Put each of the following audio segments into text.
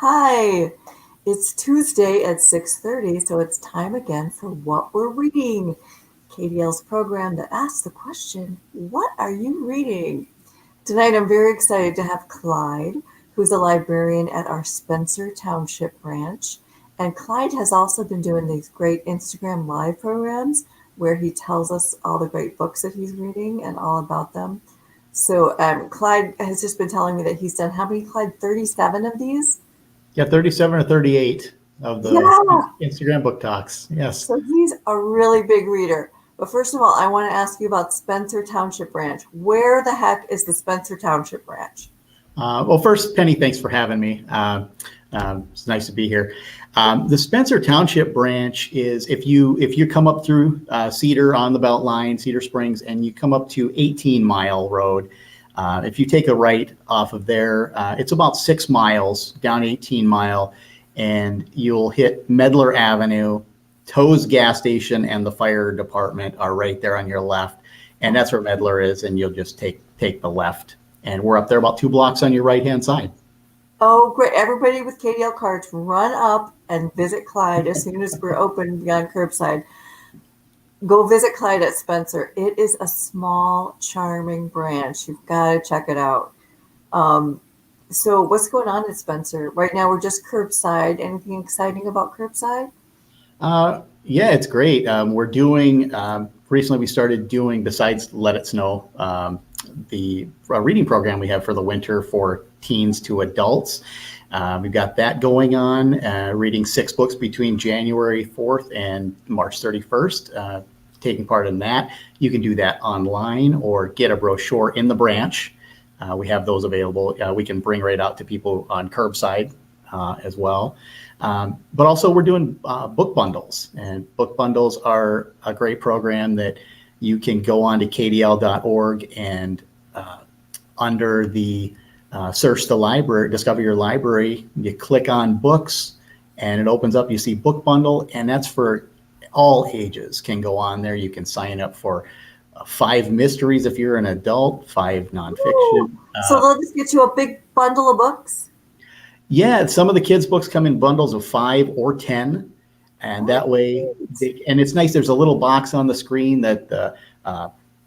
Hi, it's Tuesday at 6:30, so it's time again for What We're Reading, KDL's program that asks the question, what are you reading? Tonight I'm very excited to have Clyde, who's a librarian at our Spencer Township Branch. And Clyde has also been doing these great Instagram live programs where he tells us all the great books that he's reading and all about them. So Clyde has just been telling me that he's done how many, Clyde? 37 of these? Yeah, 37 or 38 of the Instagram book talks. Yes. So he's a really big reader. But first of all, I want to ask you about Spencer Township Branch. Where the heck is the Spencer Township Branch? Well, first, Penny, thanks for having me. It's nice to be here. The Spencer Township Branch is if you come up through Cedar on the Beltline, Cedar Springs, and you come up to 18 Mile Road. If you take a right off of there, it's about 6 miles down 18 Mile, and you'll hit Medler Avenue. Toe's gas station and the fire department are right there on your left, and that's where Medler is, and you'll just take the left. And we're up there about 2 blocks on your right-hand side. Oh, great. Everybody with KDL cards, run up and visit Clyde as soon as we're open beyond curbside. Go visit Clyde at Spencer. It is a small, charming branch. You've got to check it out. So what's going on at Spencer? Right now we're just curbside. Anything exciting about curbside? Yeah, it's great. We're doing, recently we started doing, besides Let It Snow, the reading program we have for the winter for teens to adults. We've got that going on, reading 6 books between January 4th and March 31st, taking part in that. You can do that online or get a brochure in the branch. We have those available. We can bring right out to people on curbside as well. But also we're doing book bundles, and book bundles are a great program that you can go on to kdl.org and under the search the library, discover your library, you click on books and it opens up, you see book bundle, and that's for all ages can go on there. You can sign up for 5 mysteries if you're an adult, 5 nonfiction. So they'll just get you a big bundle of books? Yeah, some of the kids' books come in bundles of 5 or 10. And that way, and it's nice, there's a little box on the screen that the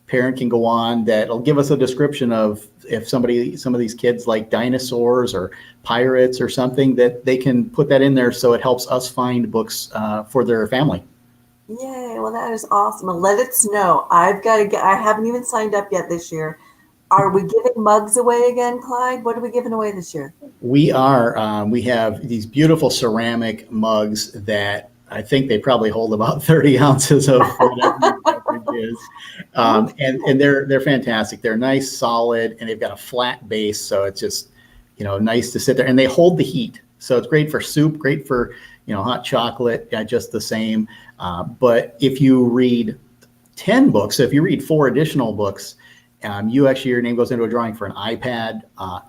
parent can go on that'll give us a description of if some of these kids like dinosaurs or pirates or something, that they can put that in there so it helps us find books for their family. Yay, well that is awesome. And Let It Snow. I haven't even signed up yet this year. Are we giving mugs away again, Clyde? What are we giving away this year? We are. We have these beautiful ceramic mugs that I think they probably hold about 30 ounces of whatever it is. And they're fantastic. They're nice, solid, and they've got a flat base. So it's just, nice to sit there, and they hold the heat. So it's great for soup, great for, hot chocolate, just the same. But if you read 10 books, so if you read 4 additional books, your name goes into a drawing for an iPad.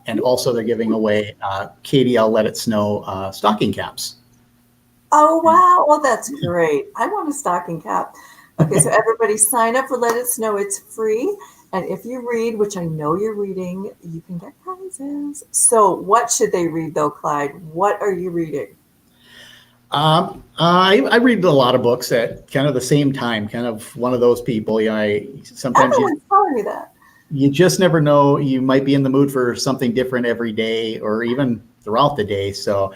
And also they're giving away KDL Let It Snow stocking caps. Oh, wow. Well, that's great. I want a stocking cap. Okay, so everybody sign up for Let It Snow. It's free. And if you read, which I know you're reading, you can get prizes. So what should they read, though, Clyde? What are you reading? I read a lot of books at kind of the same time, kind of one of those people. Sometimes everyone's telling me that. You just never know. You might be in the mood for something different every day or even throughout the day. So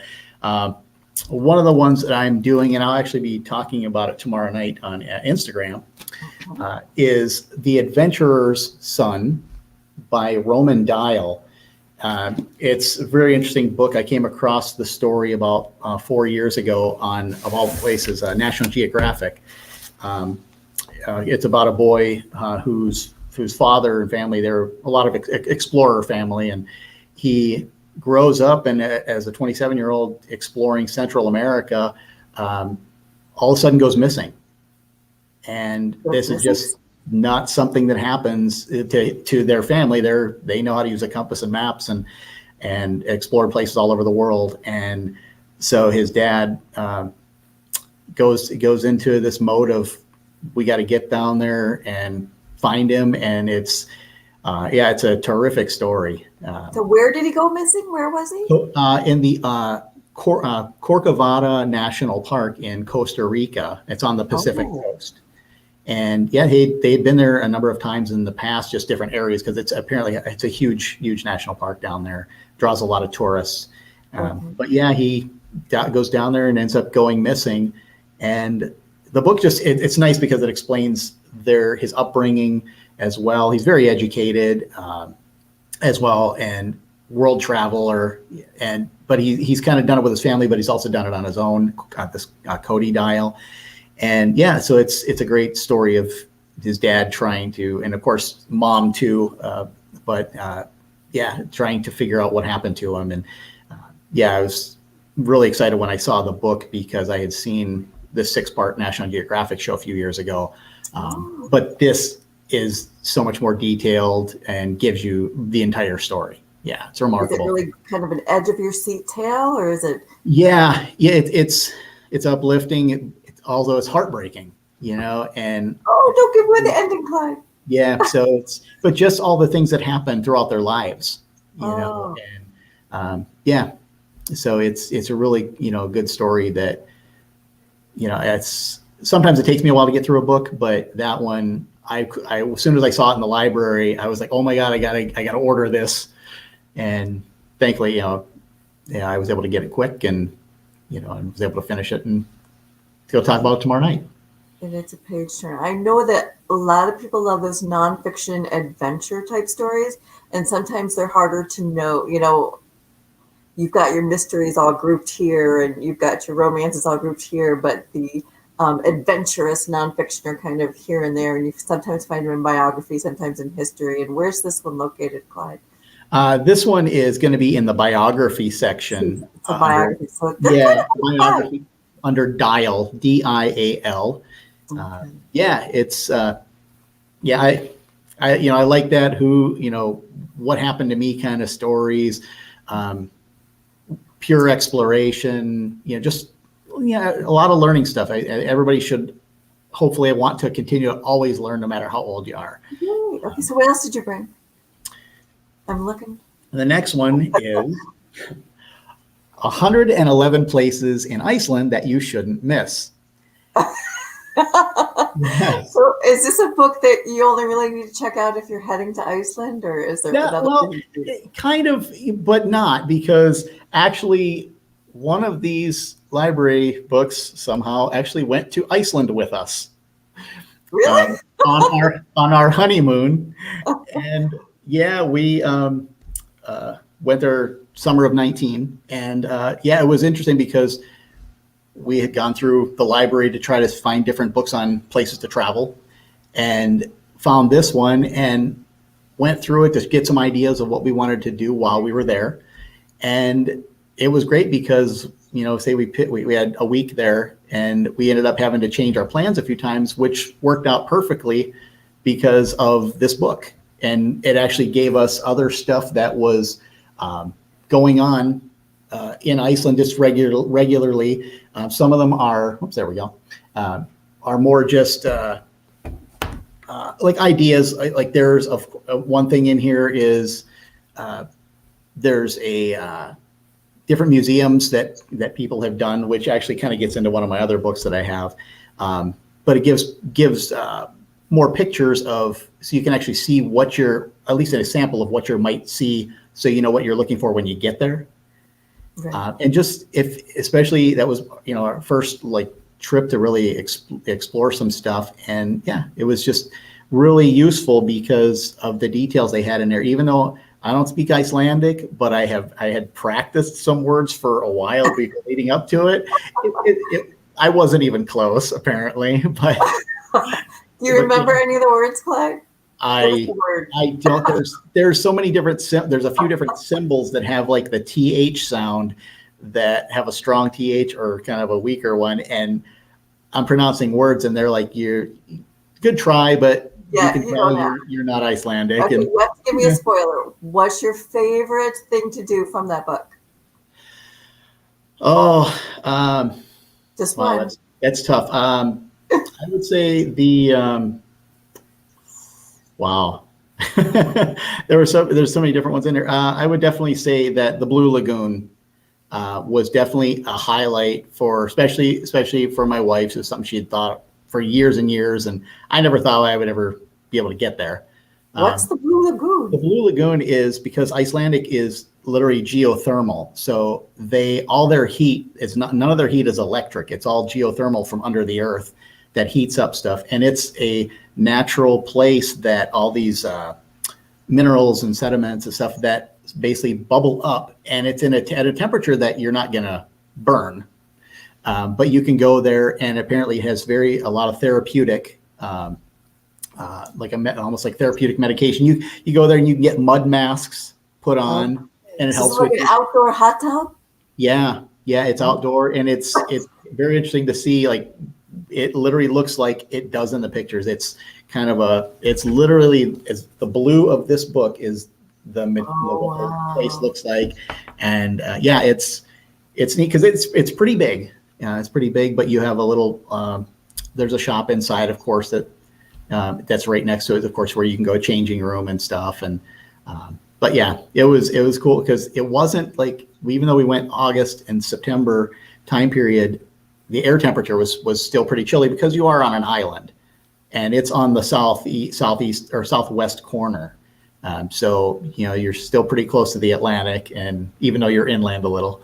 one of the ones that I'm doing, and I'll actually be talking about it tomorrow night on Instagram, is The Adventurer's Son by Roman Dial. It's a very interesting book. I came across the story about 4 years ago on, of all places, National Geographic. It's about a boy whose father and family, they're a lot of explorer family, and he grows up and as a 27-year-old exploring Central America, all of a sudden goes missing. And this is just not something that happens to their family. They know how to use a compass and maps and explore places all over the world. And so his dad goes into this mode of, we got to get down there and find him. And it's a terrific story. So where did he go missing? Where was he? In the Corcovado National Park in Costa Rica. It's on the Pacific Oh, coast. And yeah, they'd been there a number of times in the past, just different areas, because it's a huge national park down there. Draws a lot of tourists. okay. But yeah, he goes down there and ends up going missing. And the book it's nice because it explains his upbringing as well. He's very educated as well, and world traveler, but he's kind of done it with his family, but he's also done it on his own. Got this Cody dial. And yeah, so it's a great story of his dad trying to, and of course mom too, but yeah, trying to figure out what happened to him. And yeah, I was really excited when I saw the book because I had seen the 6-part National Geographic show a few years ago. But this is so much more detailed and gives you the entire story. Yeah, it's remarkable. Is it really kind of an edge of your seat tale, or is it? Yeah, it's uplifting, although it's heartbreaking, and Oh, don't give away the ending, Clyde. yeah, so but just all the things that happen throughout their lives, Oh. and yeah, so it's a really, good story that, it's sometimes it takes me a while to get through a book, but that one, I as soon as I saw it in the library, I was like, oh my God, I gotta order this. And thankfully, yeah, I was able to get it quick, and I was able to finish it and go talk about it tomorrow night. And it's a page turner. I know that a lot of people love those nonfiction adventure type stories, and sometimes they're harder to know. You've got your mysteries all grouped here, and you've got your romances all grouped here, but the adventurous nonfiction are kind of here and there, and you sometimes find them in biography, sometimes in history. And where's this one located, Clyde? This one is going to be in the biography section. It's a biography. So Yeah, biography under Dial, Dial. Okay. Yeah, it's yeah, I like that. What happened to me kind of stories, pure exploration. Just a lot of learning stuff. Everybody should hopefully want to continue to always learn, no matter how old you are. Yay. Okay, so what else did you bring? I'm looking. The next one is 111 places in Iceland that you shouldn't miss. Yes. So is this a book that you only really need to check out if you're heading to Iceland, or is there another thing? Kind of, but not, because actually one of these library books somehow actually went to Iceland with us. Really? On our honeymoon. And yeah, we went there summer of 19. And yeah, it was interesting because we had gone through the library to try to find different books on places to travel, and found this one and went through it to get some ideas of what we wanted to do while we were there. And it was great because, say we had a week there, and we ended up having to change our plans a few times, which worked out perfectly because of this book. And it actually gave us other stuff that was going on in Iceland just regularly. Some of them are, are more just like ideas. Like there's one thing in here is there's a different museums that people have done, which actually kind of gets into one of my other books that I have. But it gives more pictures so you can actually see at least a sample of what you might see, so you know what you're looking for when you get there. Right. And just especially that was, our first trip to really explore some stuff. And yeah, it was just really useful because of the details they had in there. Even though I don't speak Icelandic, but I had practiced some words for a while before leading up to it. I wasn't even close, apparently. But do you remember any of the words, Clyde? I don't. There's so many different. There's a few different symbols that have the TH sound, that have a strong TH or kind of a weaker one, and I'm pronouncing words, and they're like, "You're good try, but yeah, you can tell you're not Icelandic." Okay, and let's give me a spoiler. What's your favorite thing to do from that book? Oh, just wow, one. That's tough. I would say the. Wow. There's so many different ones in there. I would definitely say that the Blue Lagoon was definitely a highlight for, especially for my wife. It was something she had thought for years and years, and I never thought I would ever be able to get there. What's the Blue The Lagoon? Blue Lagoon is because Icelandic is literally geothermal. So all their heat is not, none of their heat is electric. It's all geothermal from under the earth that heats up stuff. And it's a natural place that all these minerals and sediments and stuff that basically bubble up, and it's at a temperature that you're not going to burn. But you can go there, and apparently it has a lot of therapeutic, almost like therapeutic medication. You go there and you can get mud masks put on, and it helps like with an outdoor hot tub. Yeah, it's outdoor, and it's very interesting to see. Like, it literally looks like it does in the pictures. It's kind of it's literally the blue of this book is what the place looks like, and it's neat because it's pretty big. Yeah, it's pretty big, but you have a little. There's a shop inside, of course, that's right next to it, of course, where you can go changing room and stuff. And but yeah, it was cool because it wasn't like, even though we went August and September time period, the air temperature was still pretty chilly because you are on an island, and it's on the southeast or southwest corner. So you're still pretty close to the Atlantic, and even though you're inland a little.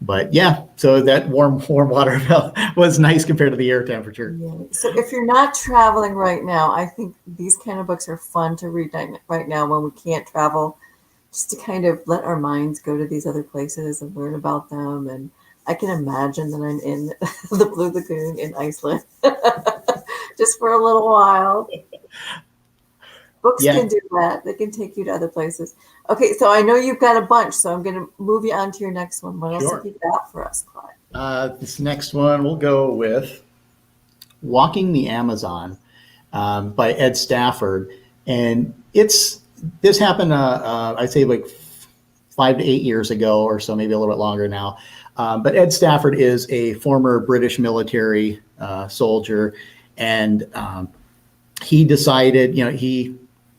But yeah, so that warm water was nice compared to the air temperature. Yeah. So if you're not traveling right now, I think these kind of books are fun to read right now when we can't travel, just to kind of let our minds go to these other places and learn about them. And I can imagine that I'm in the Blue Lagoon in Iceland just for a little while. Books can do that. They can take you to other places. Okay, so I know you've got a bunch, so I'm going to move you on to your next one. What else have you got for us, Clyde? This next one, we'll go with Walking the Amazon by Ed Stafford. And this happened, I'd say like 5 to 8 years ago or so, maybe a little bit longer now. But Ed Stafford is a former British military soldier, and he decided, he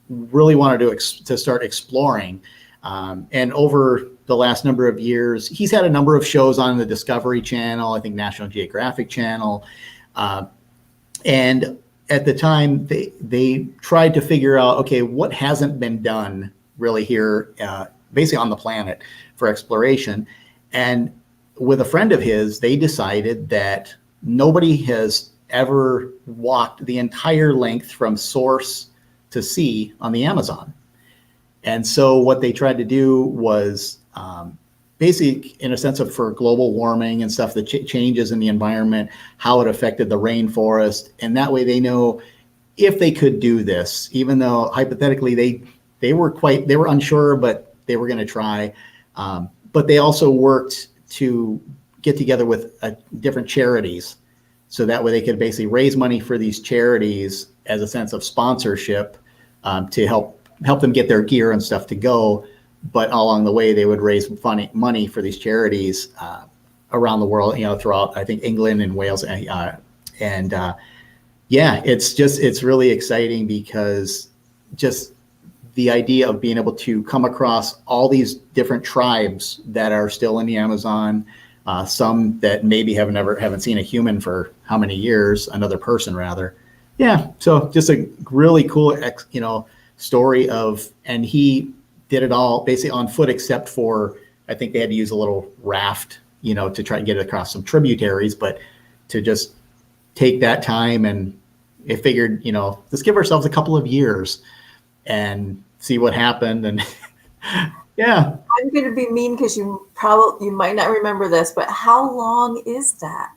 really wanted to start exploring. And over the last number of years, he's had a number of shows on the Discovery Channel, I think National Geographic Channel. And at the time, they tried to figure out, okay, what hasn't been done really here, basically on the planet for exploration. And with a friend of his, they decided that nobody has ever walked the entire length from source to sea on the Amazon. And so what they tried to do was basically, in a sense, for global warming and stuff, the changes in the environment, how it affected the rainforest. And that way they know if they could do this, even though hypothetically they were unsure, but they were going to try. But they also worked to get together with different charities, so that way they could basically raise money for these charities as a sense of sponsorship, to help them get their gear and stuff to go. But along the way, they would raise money for these charities around the world, throughout, I think, England and Wales. It's really exciting because just the idea of being able to come across all these different tribes that are still in the Amazon, some that maybe haven't seen a human for how many years, another person rather. Yeah, so just a really cool, story and he did it all basically on foot, except for, I think they had to use a little raft, to try and get across some tributaries, but to just take that time, and it figured, let's give ourselves a couple of years and see what happened. And yeah. I'm going to be mean because you might not remember this, but how long is that?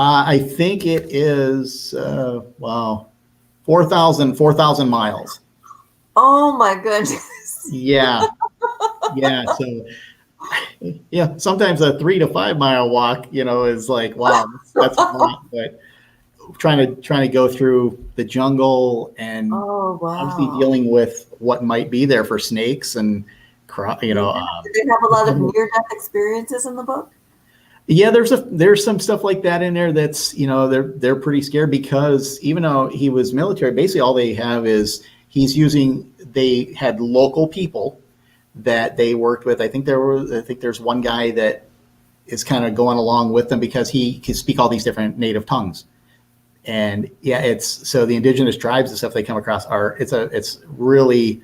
I think it is 4,000 miles. Oh my goodness. Yeah. So sometimes a 3 to 5 mile walk, is like, wow, that's a lot. But trying to go through the jungle and obviously dealing with what might be there for snakes and Do they have a lot of near-death experiences in the book? Yeah, there's some stuff like that in there that's, they're pretty scared, because even though he was military, basically all they have is they had local people that they worked with. I think there's one guy that is kind of going along with them because he can speak all these different native tongues. And yeah, it's so the indigenous tribes and stuff they come across it's really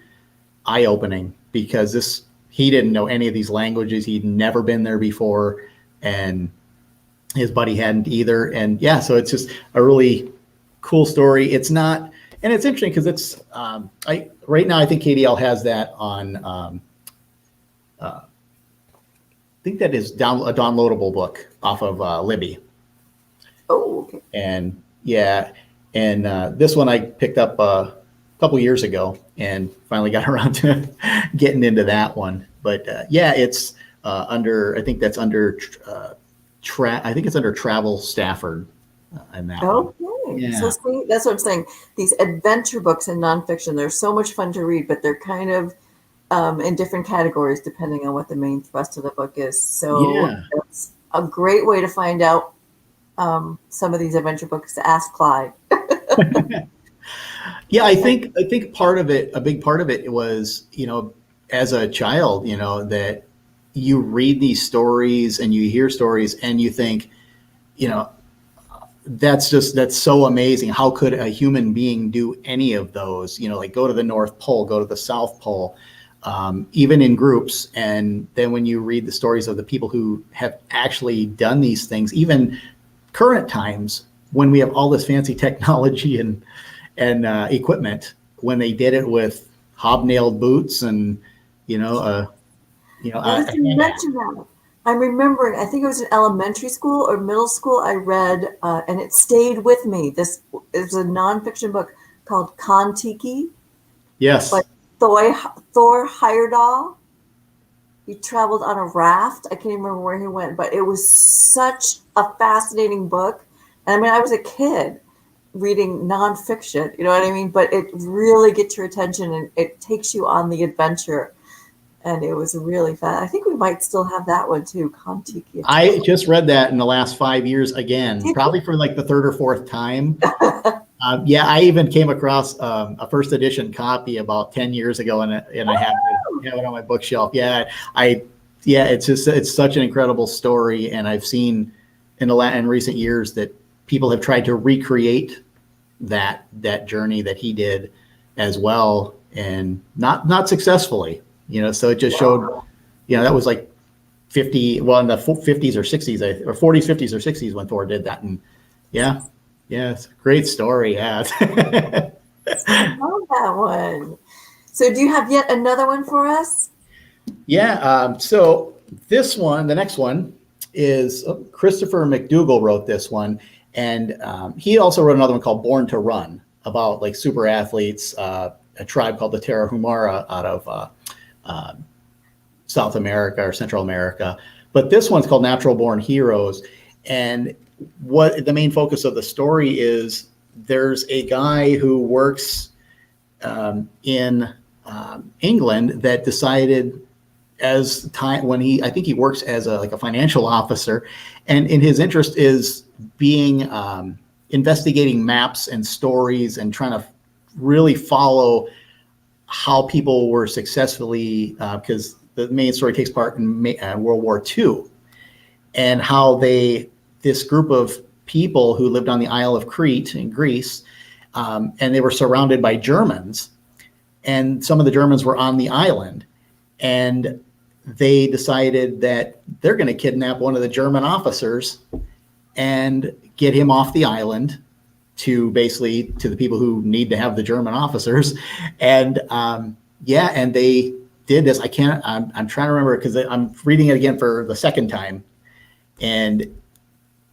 eye opening because he didn't know any of these languages. He'd never been there before, and his buddy hadn't either. And yeah, so it's just a really cool story. It's not, and it's interesting because it's right now I think KDL has that on. I think that is a downloadable book off of Libby. Oh, okay. And yeah, and this one I picked up a couple years ago and finally got around to getting into that one. But yeah, it's under, I think that's under, I think it's under Travel Stafford in that one. Okay. Yeah. So see, that's what I'm saying. These adventure books and nonfiction, they're so much fun to read, but they're kind of in different categories depending on what the main thrust of the book is. So it's a great way to find out some of these adventure books to ask Clyde. Yeah, I think part of it, a big part of it was, as a child, that you read these stories and you hear stories and you think, that's so amazing. How could a human being do any of those? Like go to the North Pole, go to the South Pole, even in groups. And then when you read the stories of the people who have actually done these things, even current times when we have all this fancy technology and equipment, when they did it with hobnailed boots and Now that you mentioned that, I'm remembering, I think it was in elementary school or middle school, I read, and it stayed with me. This is a nonfiction book called Kon-Tiki. Yes. By Thor Heyerdahl. He traveled on a raft. I can't even remember where he went, but it was such a fascinating book. And I mean, I was a kid reading nonfiction, you know what I mean? But it really gets your attention and it takes you on the adventure. And it was really fun. I think we might still have that one too, Kon-Tiki. I just read that in the last 5 years again, probably for like the third or fourth time. Yeah, I even came across a first edition copy about 10 years ago, and I have it on my bookshelf. Yeah, it's such an incredible story, and I've seen in recent years that people have tried to recreate that journey that he did as well, and not successfly. So it just showed, that was like in the 50s or 60s, or 40s, 50s or 60s when Thor did that. And yeah, it's a great story. Yeah. I love that one. So do you have yet another one for us? Yeah. So this one, the next one is Christopher McDougall wrote this one. And he also wrote another one called Born to Run about like super athletes, a tribe called the Tarahumara out of South America or Central America. But this one's called Natural Born Heroes. And what the main focus of the story is, there's a guy who works in England that decided I think he works as a financial officer, and in his interest is being investigating maps and stories and trying to really follow how people were successfully, because the main story takes part in World War II, and how this group of people who lived on the Isle of Crete in Greece, and they were surrounded by Germans, and some of the Germans were on the island, and they decided that they're going to kidnap one of the German officers and get him off the island to the people who need to have the German officers. And and they did this. I'm trying to remember because I'm reading it again for the second time. And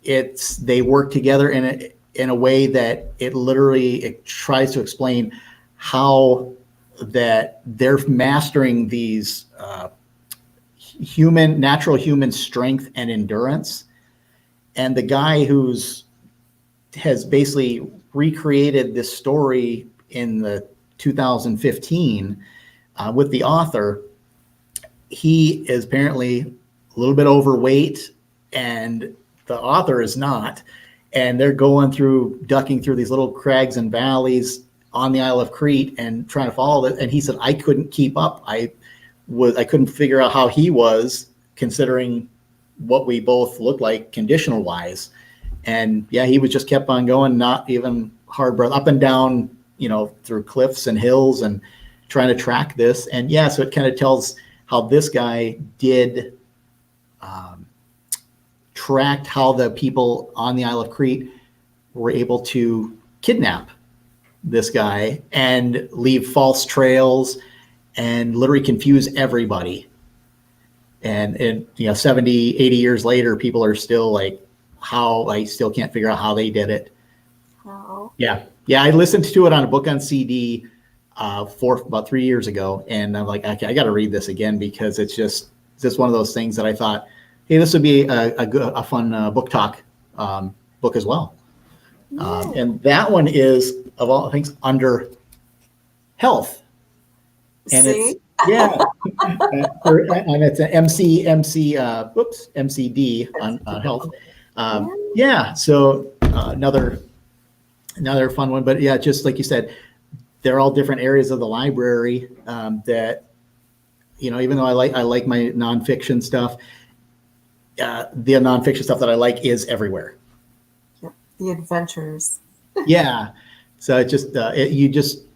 they work together in a way that it tries to explain how that they're mastering these natural human strength and endurance. And the guy has basically recreated this story in the 2015 with the author. He is apparently a little bit overweight, and the author is not. And they're ducking through these little crags and valleys on the Isle of Crete and trying to follow it. And he said, I couldn't keep up. I couldn't figure out how he was, considering what we both looked like conditional wise. And yeah, he was just kept on going, not even hard breath, up and down, through cliffs and hills and trying to track this. And yeah, so it kind of tells how this guy did tracked how the people on the Isle of Crete were able to kidnap this guy and leave false trails and literally confuse everybody. And 70, 80 years later, people are still like, how I still can't figure out how they did it. Oh. Yeah. I listened to it on a book on CD for about 3 years ago. And I'm like, okay, I got to read this again because it's just one of those things that I thought, hey, this would be a fun book talk book as well. And that one is, of all things, under health. And See? and it's an MCD on health. So another fun one. But yeah, just like you said, they're all different areas of the library that, even though I like my nonfiction stuff, the nonfiction stuff that I like is everywhere. Yep. The adventures. Yeah. So it just,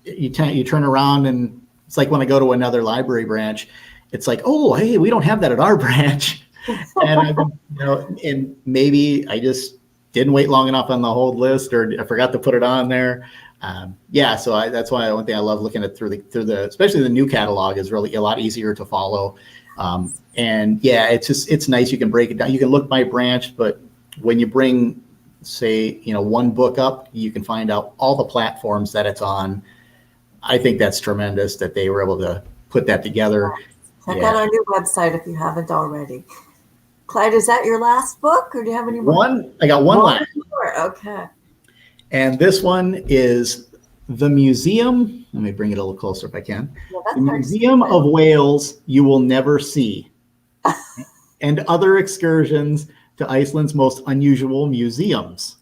you turn around and it's like when I go to another library branch, it's like, oh, hey, we don't have that at our branch. And and maybe I just didn't wait long enough on the hold list, or I forgot to put it on there. So that's why one thing I love looking at through the especially the new catalog is really a lot easier to follow. And yeah, it's nice. You can break it down. You can look by branch, but when you bring, say, one book up, you can find out all the platforms that it's on. I think that's tremendous that they were able to put that together. Check out our new website if you haven't already. Clyde, is that your last book, or do you have any more? I got one last. More. Okay. And this one is The Museum. Let me bring it a little closer if I can. The Museum of Whales You Will Never See, and Other Excursions to Iceland's Most Unusual Museums.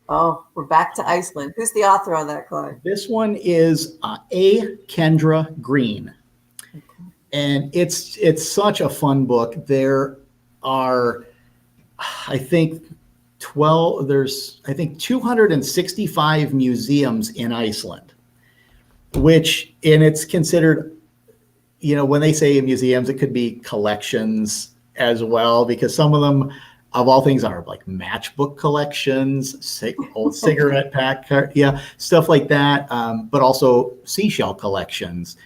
Oh, we're back to Iceland. Who's the author on that, Clyde? This one is A. Kendra Green. Okay. And it's such a fun book. There are, I think, 265 museums in Iceland, which, and it's considered, when they say museums, it could be collections as well, because some of them, of all things, are like matchbook collections, old cigarette pack, stuff like that. But also seashell collections,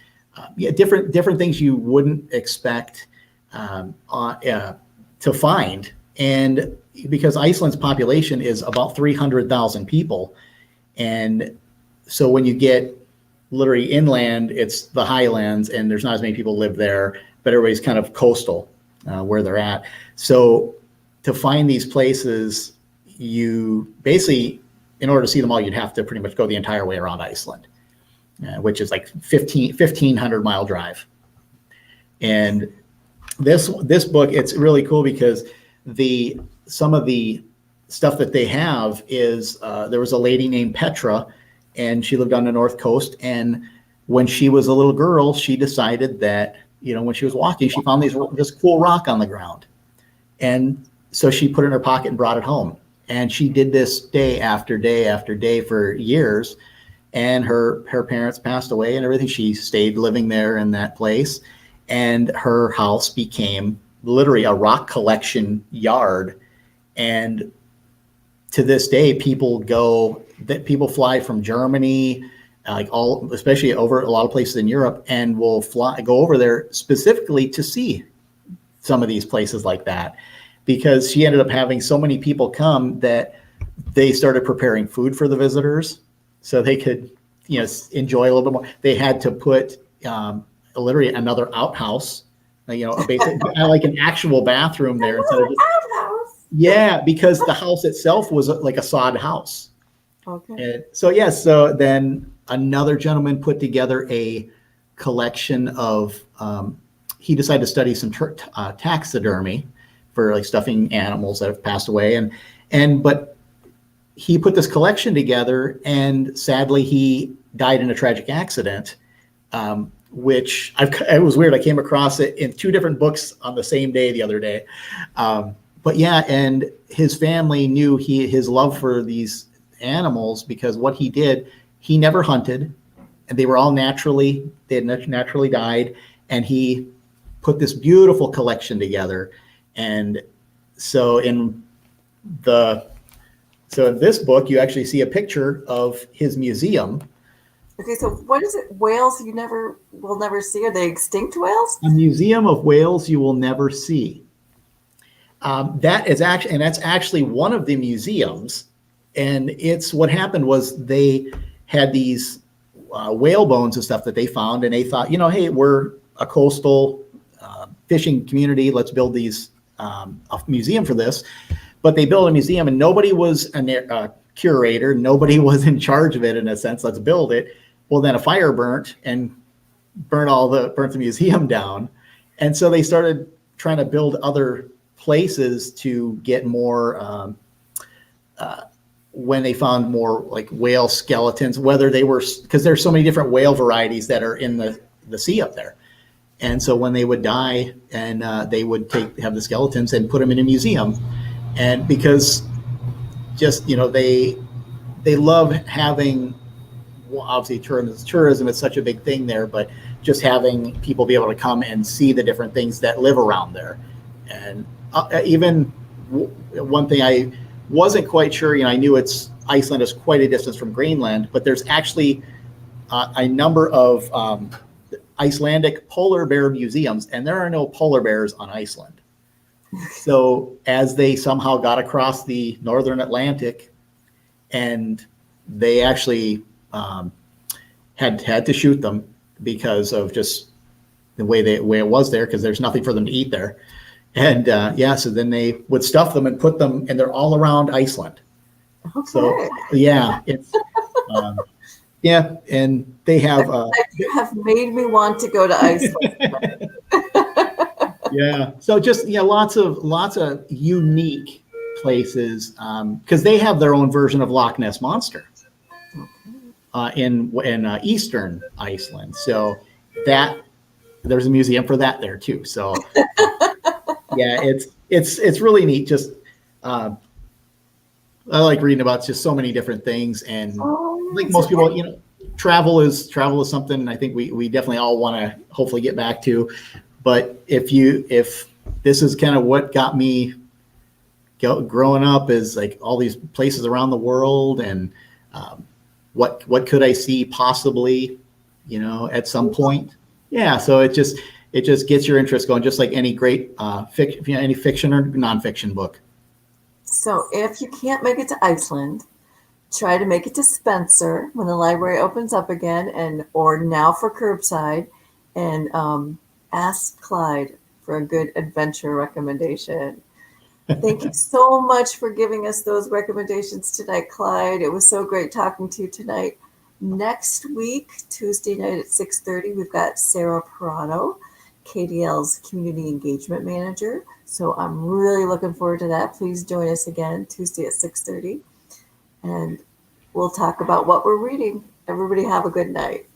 different things you wouldn't expect to find. And because Iceland's population is about 300,000 people, and so when you get literally inland, it's the highlands, and there's not as many people live there, but everybody's kind of coastal where they're at. So to find these places, you basically, in order to see them all, you'd have to pretty much go the entire way around Iceland, which is like 1,500 mile drive. And this book, it's really cool because some of the stuff that they have is there was a lady named Petra, and she lived on the North Coast. And when she was a little girl, she decided that, when she was walking, she found this cool rock on the ground. And so she put it in her pocket and brought it home. And she did this day after day after day for years. And her parents passed away and everything. She stayed living there in that place. And her house became literally a rock collection yard. And to this day, people fly from Germany, especially over a lot of places in Europe, and will go over there specifically to see some of these places like that, because she ended up having so many people come that they started preparing food for the visitors so they could, enjoy a little bit more. They had to put literally another outhouse, like an actual bathroom there instead of just, because the house itself was like a sod house. Okay. And so then another gentleman put together a collection of, he decided to study some taxidermy for like stuffing animals that have passed away. But he put this collection together, and sadly he died in a tragic accident, which it was weird. I came across it in two different books on the same day the other day. but yeah, and his family knew his love for these animals because what he did, he never hunted, and they had naturally died, and he put this beautiful collection together. And so in the so in this book, you actually see a picture of his museum. Okay, so what is it? Whales you will never see? Are they extinct whales? A museum of whales you will never see. That's actually one of the museums. And it's what happened was they had these whale bones and stuff that they found, and they thought, hey, we're a coastal fishing community. Let's build a museum for this. But they built a museum, and nobody was a curator. Nobody was in charge of it in a sense. Let's build it. Well, then a fire burnt the museum down, and so they started trying to build other places to get more. When they found more like whale skeletons, whether they were, because there's so many different whale varieties that are in the sea up there. And so when they would die, and they would have the skeletons and put them in a museum. And because just, they love having, well, obviously tourism is such a big thing there, but just having people be able to come and see the different things that live around there. And even one thing I wasn't quite sure, I knew Iceland is quite a distance from Greenland, but there's actually a number of Icelandic polar bear museums, and there are no polar bears on Iceland. So as they somehow got across the northern Atlantic, and they actually had to shoot them because of just the way it was there, because there's nothing for them to eat there. And so then they would stuff them and put them, and they're all around Iceland. Okay. So yeah, it's and they have. You have made me want to go to Iceland. Yeah. So just lots of unique places, because they have their own version of Loch Ness Monster in eastern Iceland. So that there's a museum for that there too. So yeah, it's really neat. Just I like reading about just so many different things, and like most people, travel is something I think we definitely all want to hopefully get back to. But if this is kind of what got me growing up, is like all these places around the world, and what could I see possibly, at some point. Yeah, so it just gets your interest going, just like any great any fiction or nonfiction book. So if you can't make it to Iceland, try to make it to Spencer when the library opens up again, or now for curbside, and ask Clyde for a good adventure recommendation. Thank you so much for giving us those recommendations tonight, Clyde. It was so great talking to you tonight. Next week, Tuesday night at 6:30, we've got Sarah Parado, KDL's Community Engagement Manager. So I'm really looking forward to that. Please join us again Tuesday at 6:30, and we'll talk about what we're reading. Everybody have a good night.